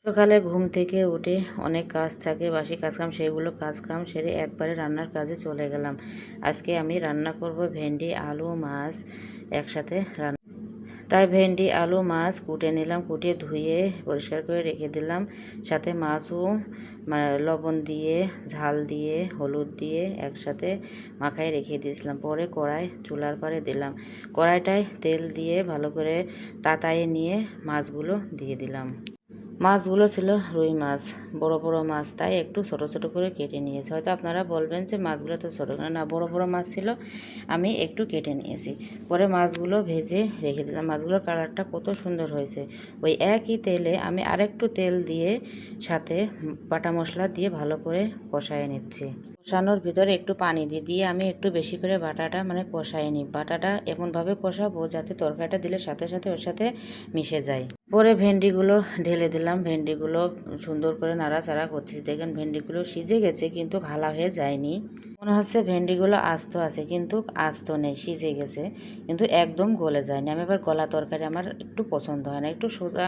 সকালে ঘুম থেকে উঠে অনেক কাজ থাকে, বাসি কাজকাম, সেগুলো কাজকাম সেরে একবারে রান্নার কাজে চলে গেলাম। আজকে আমি রান্না করব ভেন্ডি, আলু, মাছ একসাথে রান্না। তাই ভেন্ডি, আলু, মাছ কুটে নিলাম, কুটে ধুয়ে পরিষ্কার করে রেখে দিলাম। সাথে মাছও লবণ দিয়ে, ঝাল দিয়ে, হলুদ দিয়ে একসাথে মাখায় রেখে দিয়েছিলাম। পরে কড়াই চুলার পরে দিলাম, কড়াইটায় তেল দিয়ে ভালো করে তাতায়ে নিয়ে মাছগুলো দিয়ে দিলাম। মাছগুলো ছিল রুই মাছ, বড় বড় মাছ, তাই একটু ছোট ছোট করে কেটে নিয়েছি। হয়তো আপনারা বলবেন যে মাছগুলো তো ছোটো, না, বড় বড় মাছ ছিল, আমি একটু কেটে নিয়েছি। পরে মাছগুলো ভেজে রেখে দিলাম। মাছগুলোর কালারটা কত সুন্দর হয়েছে। ওই একই তেলে আমি আরেকটু তেল দিয়ে সাথে বাটা মশলা দিয়ে ভালো করে কষায় নিচ্ছি। কষানোর ভিতরে একটু পানি দিয়ে আমি একটু বেশি করে বাটাটা কষাই নিই। বাটাটা এমনভাবে কষাবো যাতে তরকারিটা দিলে সাথে সাথে ওর সাথে মিশে যায়। পরে ভেন্ডিগুলো ঢেলে দিলাম। ভেন্ডিগুলো সুন্দর করে নাড়াচাড়া করতেছি। দেখেন ভেন্ডিগুলো সিজে গেছে কিন্তু ঘালা হয়ে যায়নি। মনে হচ্ছে ভেন্ডিগুলো আস্ত আছে, কিন্তু আস্ত নেই, সিজে গেছে, কিন্তু একদম গলে যায়নি। আমি আবার গলা তরকারি আমার একটু পছন্দ হয় না, একটু সোজা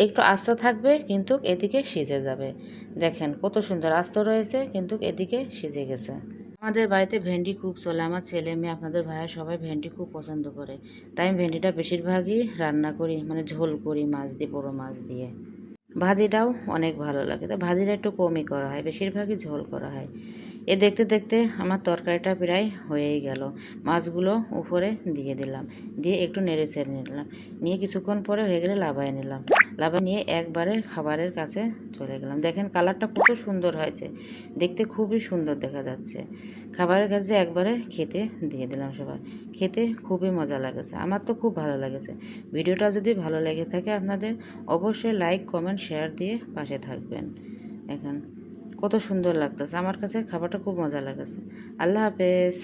একটু আস্ত থাকবে কিন্তু এদিকে সিজে যাবে। দেখেন কত সুন্দর আস্ত রয়েছে কিন্তু এদিকে সিজে গেছে। আমাদের বাড়িতে ভেন্ডি খুব চলে, আমার ছেলে মেয়ে আপনাদের ভাইয়া সবাই ভেন্ডি খুব পছন্দ করে। তাই আমি ভেন্ডিটা বেশিরভাগই রান্না করি, ঝোল করি মাছ দিয়ে, বড়ো মাছ দিয়ে। ভাজিটাও অনেক ভালো লাগে, তো ভাজিটা একটু কমই করা হয়, বেশিরভাগই ঝোল করা হয়। এ দেখতে দেখতে আমার তরকারিটা প্রায় হয়েই গেল। মাছগুলো উপরে দিয়ে দিলাম, দিয়ে একটু নেড়ে ছেড়ে নিলাম, নিয়ে কিছুক্ষণ পরে হয়ে গেলে লাবাই নিলাম। লাবাই নিয়ে একবারে খাবারের কাছে চলে গেলাম। দেখেন কালারটা কত সুন্দর হয়েছে, দেখতে খুবই সুন্দর দেখা যাচ্ছে। খাবারের কাছে একবারে খেতে দিয়ে দিলাম। সবাই খেতে খুবই মজা লাগেছে, আমার তো খুব ভালো লেগেছে। ভিডিওটা যদি ভালো লেগে থাকে আপনাদের, অবশ্যই লাইক, কমেন্ট, শেয়ার দিয়ে পাশে থাকবেন। এখন কত সুন্দর লাগতেছে, আমার কাছে খাবারটা খুব মজা লাগেছে। আল্লাহ হাফেজ।